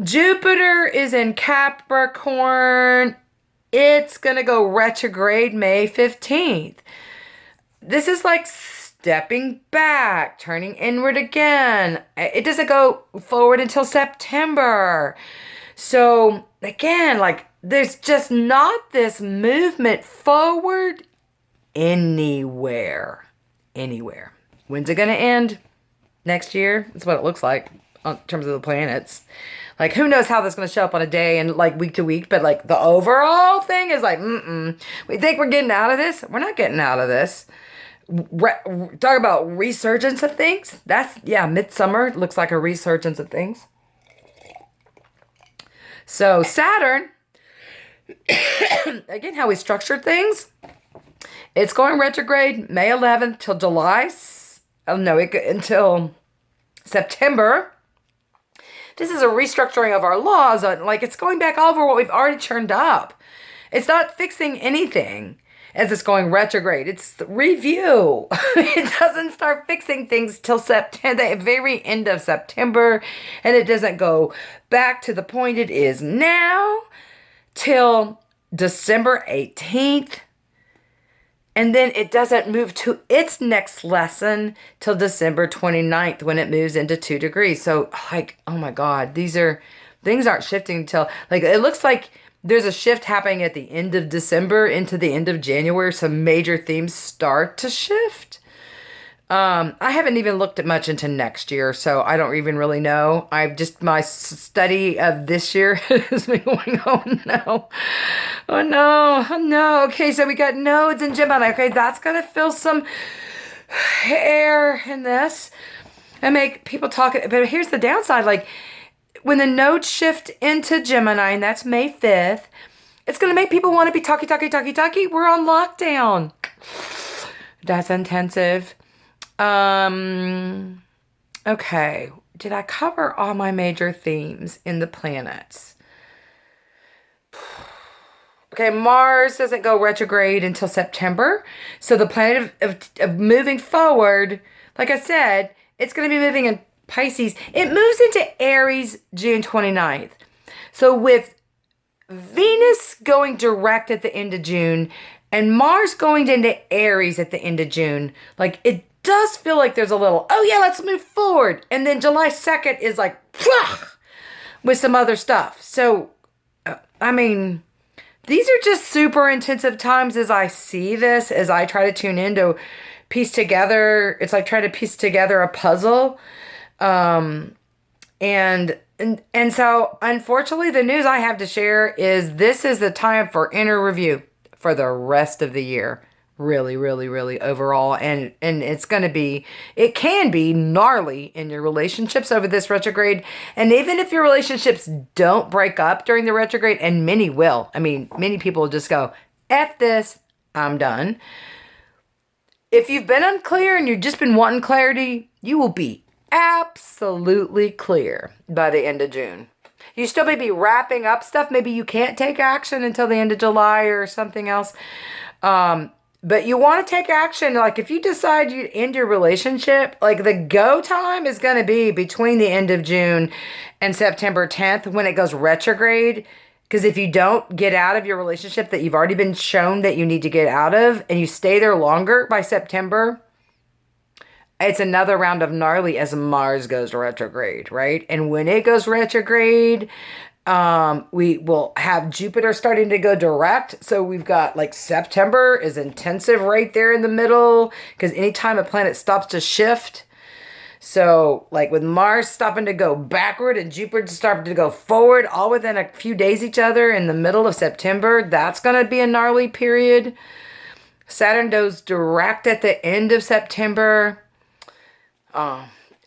Jupiter is in Capricorn. It's going to go retrograde May 15th. This is like stepping back, turning inward again. It doesn't go forward until September. So, again, like, there's just not this movement forward anywhere. Anywhere. When's it going to end? Next year? That's what it looks like in terms of the planets. Like, who knows how that's going to show up on a day and, like, week to week. But, like, the overall thing is like, we think we're getting out of this? We're not getting out of this. Talk about resurgence of things. Midsummer looks like a resurgence of things. So Saturn, again, how we structured things. It's going retrograde May 11th till until September. This is a restructuring of our laws. Like, it's going back over what we've already churned up. It's not fixing anything as it's going retrograde. It's the review. It doesn't start fixing things till September, the very end of September. And it doesn't go back to the point it is now till December 18th. And then it doesn't move to its next lesson till December 29th when it moves into 2 degrees. So, like, oh my God, things aren't shifting until, like, it looks like there's a shift happening at the end of December into the end of January. Some major themes start to shift. I haven't even looked at much into next year, so I don't even really know. My study of this year has been going, oh no. Okay, so we got nodes in Gemini. Okay, that's going to fill some air in this and make people talk. But here's the downside. Like, when the nodes shift into Gemini, and that's May 5th, it's going to make people want to be talky. We're on lockdown. That's intensive. Okay. Did I cover all my major themes in the planets? Okay, Mars doesn't go retrograde until September. So the planet of moving forward, like I said, it's going to be moving in Pisces. It moves into Aries June 29th. So with Venus going direct at the end of June and Mars going into Aries at the end of June, like, it does feel like there's a little, oh yeah, let's move forward. And then July 2nd is like, with some other stuff. So, I mean, these are just super intensive times as I see this, as I try to tune in to piece together. It's like trying to piece together a puzzle. And so, unfortunately, the news I have to share is this is the time for inner review for the rest of the year. Really, really, really overall. And it can be gnarly in your relationships over this retrograde. And even if your relationships don't break up during the retrograde, and many will. I mean, many people will just go, F this, I'm done. If you've been unclear and you've just been wanting clarity, you will be absolutely clear by the end of June. You still may be wrapping up stuff. Maybe you can't take action until the end of July or something else. But you want to take action. Like, if you decide you end your relationship, like, the go time is going to be between the end of June and September 10th when it goes retrograde. Because if you don't get out of your relationship that you've already been shown that you need to get out of, and you stay there longer by September, it's another round of gnarly as Mars goes retrograde, right? And when it goes retrograde, we will have Jupiter starting to go direct. So we've got, like, September is intensive right there in the middle, because anytime a planet stops to shift. So, like, with Mars stopping to go backward and Jupiter starting to go forward, all within a few days each other in the middle of September, that's going to be a gnarly period. Saturn goes direct at the end of September.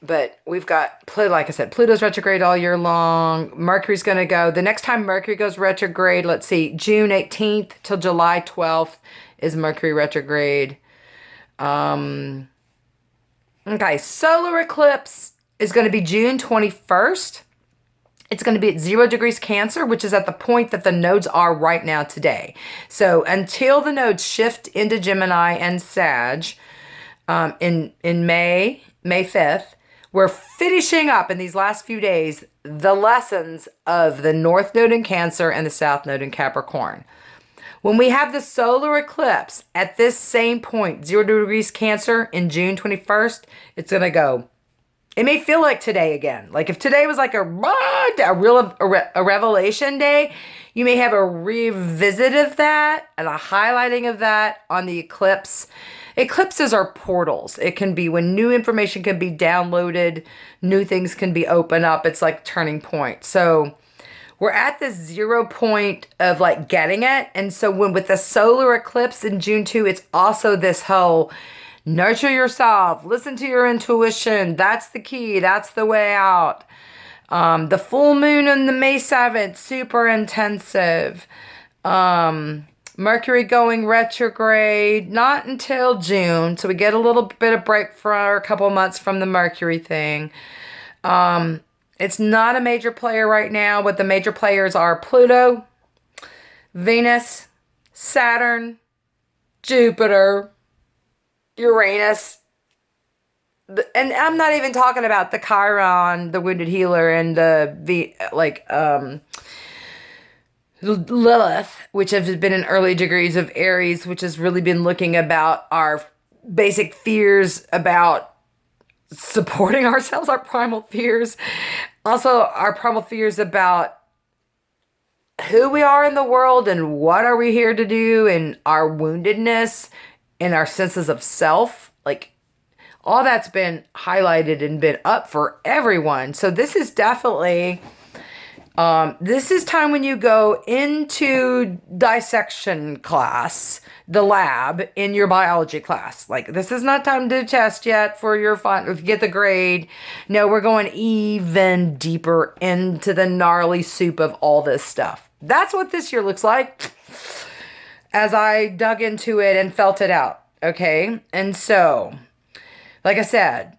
But we've got, like I said, Pluto's retrograde all year long. Mercury's going to go. The next time Mercury goes retrograde, let's see, June 18th till July 12th is Mercury retrograde. Okay, solar eclipse is going to be June 21st. It's going to be at 0 degrees Cancer, which is at the point that the nodes are right now today. So until the nodes shift into Gemini and Sag in May 5th, we're finishing up in these last few days the lessons of the North Node in Cancer and the South Node in Capricorn. When we have the solar eclipse at this same point, 0 degrees Cancer in June 21st, it's going to go. It may feel like today again. Like if today was like a revelation day, you may have a revisit of that and a highlighting of that on the eclipse. Eclipses are portals. It can be when new information can be downloaded, new things can be opened up. It's like turning point. So we're at this 0 point of like getting it. And so when with the solar eclipse in June 2, it's also this whole nurture yourself, listen to your intuition. That's the key. That's the way out. The full moon on the May 7th, super intensive. Mercury going retrograde, not until June. So we get a little bit of break for a couple months from the Mercury thing. It's not a major player right now. What the major players are Pluto, Venus, Saturn, Jupiter, Uranus. And I'm not even talking about the Chiron, the wounded healer, and Lilith, which has been in early degrees of Aries, which has really been looking about our basic fears about supporting ourselves, our primal fears. Also, our primal fears about who we are in the world and what are we here to do, and our woundedness and our senses of self. Like, all that's been highlighted and been up for everyone. So this is definitely, this is time when you go into dissection class, the lab in your biology class. Like, this is not time to test yet for your fun, get the grade. No, we're going even deeper into the gnarly soup of all this stuff. That's what this year looks like as I dug into it and felt it out. Okay. And so, like I said,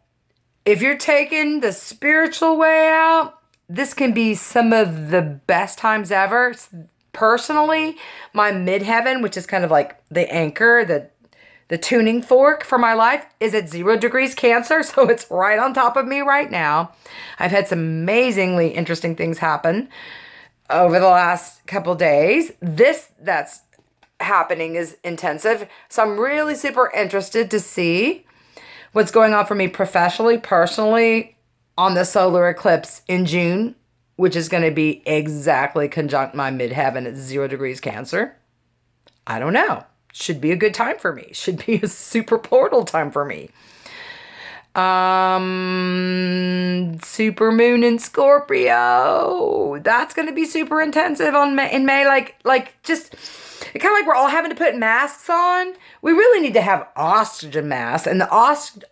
if you're taking the spiritual way out, this can be some of the best times ever. Personally, my midheaven, which is kind of like the anchor, the tuning fork for my life, is at 0 degrees Cancer. So it's right on top of me right now. I've had some amazingly interesting things happen over the last couple days. That's happening is intensive. So I'm really super interested to see what's going on for me professionally, personally, on the solar eclipse in June, which is going to be exactly conjunct my midheaven at 0 degrees Cancer. I don't know. Should be a good time for me. Should be a super portal time for me. Super moon in Scorpio. That's going to be super intensive in May. Like just, it's kind of like we're all having to put masks on. We really need to have oxygen masks. And the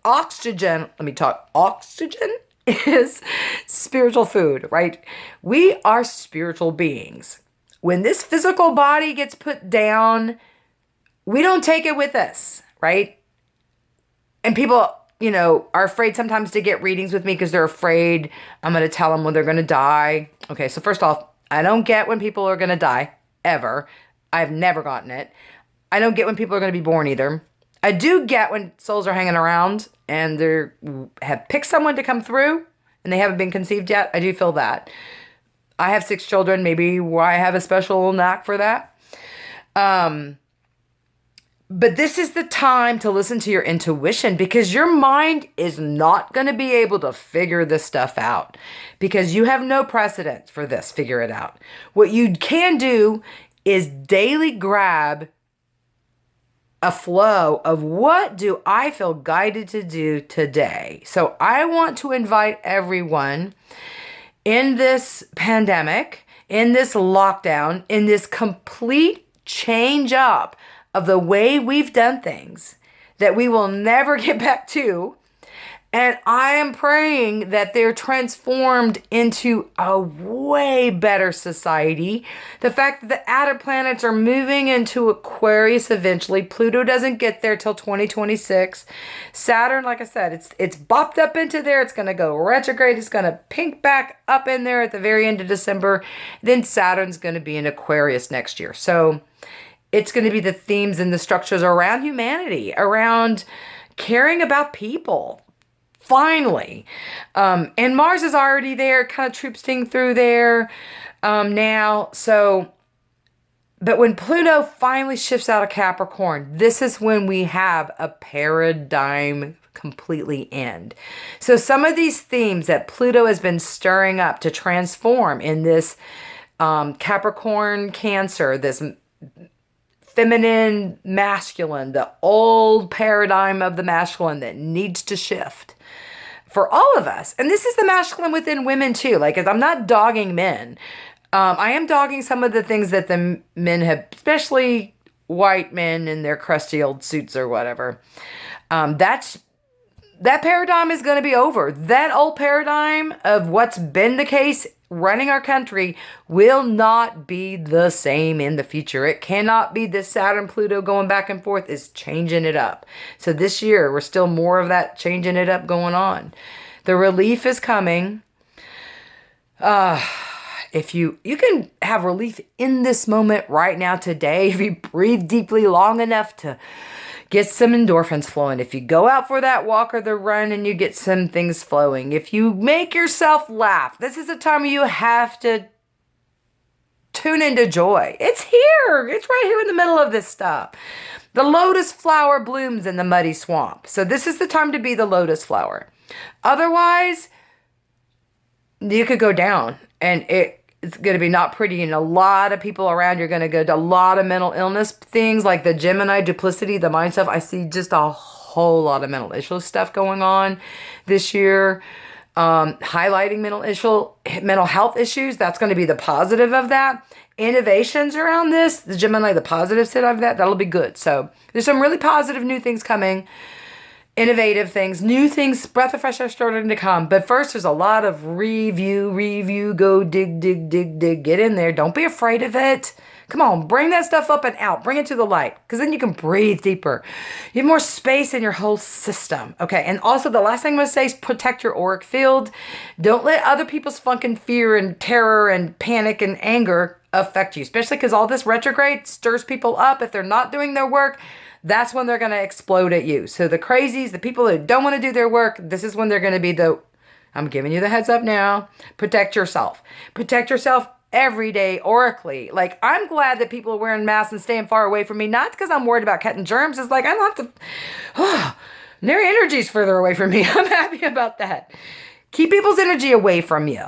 oxygen is spiritual food, right? We are spiritual beings. When this physical body gets put down, we don't take it with us, right? And people, are afraid sometimes to get readings with me because they're afraid I'm going to tell them when they're going to die. Okay, so first off, I don't get when people are going to die, ever. I've never gotten it. I don't get when people are going to be born either. I do get when souls are hanging around and they have picked someone to come through and they haven't been conceived yet. I do feel that. I have 6 children. Maybe I have a special knack for that. But this is the time to listen to your intuition, because your mind is not going to be able to figure this stuff out because you have no precedent for this. Figure it out. What you can do is daily grab a flow of what do I feel guided to do today. So I want to invite everyone in this pandemic, in this lockdown, in this complete change up of the way we've done things that we will never get back to. And I am praying that they're transformed into a way better society. The fact that the outer planets are moving into Aquarius eventually. Pluto doesn't get there till 2026. Saturn, like I said, it's bopped up into there. It's going to go retrograde. It's going to pink back up in there at the very end of December. Then Saturn's going to be in Aquarius next year. So it's going to be the themes and the structures around humanity, around caring about people, finally. And Mars is already there, kind of trooping through there now. So, but when Pluto finally shifts out of Capricorn, this is when we have a paradigm completely end. So some of these themes that Pluto has been stirring up to transform in this Capricorn Cancer, this feminine masculine, the old paradigm of the masculine that needs to shift for all of us. And this is the masculine within women too. Like, I'm not dogging men. I am dogging some of the things that the men have, especially white men in their crusty old suits or whatever. That paradigm is going to be over. That old paradigm of what's been the case running our country will not be the same in the future. It cannot be. This Saturn Pluto going back and forth is changing it up. So this year, we're still more of that changing it up going on. The relief is coming. If you can have relief in this moment right now today, if you breathe deeply long enough to get some endorphins flowing. If you go out for that walk or the run and you get some things flowing. If you make yourself laugh, this is a time you have to tune into joy. It's here. It's right here in the middle of this stuff. The lotus flower blooms in the muddy swamp. So this is the time to be the lotus flower. Otherwise, you could go down and it's going to be not pretty, and a lot of people around you're going to go to a lot of mental illness things like the Gemini duplicity, the mind stuff. I see just a whole lot of mental issue stuff going on this year, highlighting mental health issues. That's going to be the positive of that. Innovations around this, the Gemini, the positive side of that, that'll be good. So there's some really positive new things coming. Innovative things, new things, breath of fresh air starting to come. But first, there's a lot of review, go dig, get in there. Don't be afraid of it. Come on, bring that stuff up and out. Bring it to the light, because then you can breathe deeper. You have more space in your whole system. Okay, and also the last thing I'm going to say is protect your auric field. Don't let other people's fucking fear and terror and panic and anger affect you, especially because all this retrograde stirs people up. If they're not doing their work, that's when they're going to explode at you. So the crazies, the people that don't want to do their work, this is when they're going to be I'm giving you the heads up now. Protect yourself. Protect yourself every day oracally. Like, I'm glad that people are wearing masks and staying far away from me, not because I'm worried about catching germs. It's like, I don't have to, their energy's further away from me. I'm happy about that. Keep people's energy away from you.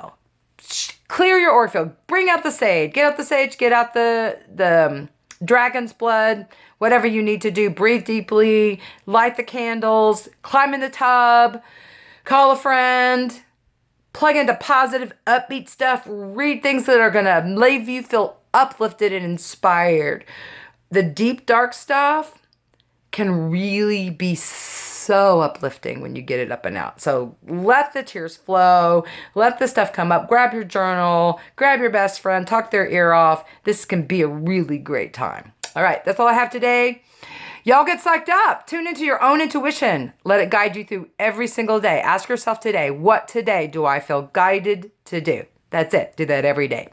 Clear your auric field. Bring out the sage. Get out the sage. Get out the dragon's blood. Whatever you need to do, breathe deeply, light the candles, climb in the tub, call a friend, plug into positive, upbeat stuff, read things that are going to leave you feel uplifted and inspired. The deep, dark stuff can really be so uplifting when you get it up and out. So let the tears flow, let the stuff come up, grab your journal, grab your best friend, talk their ear off. This can be a really great time. All right, that's all I have today. Y'all get psyched up. Tune into your own intuition. Let it guide you through every single day. Ask yourself today, what today do I feel guided to do? That's it. Do that every day.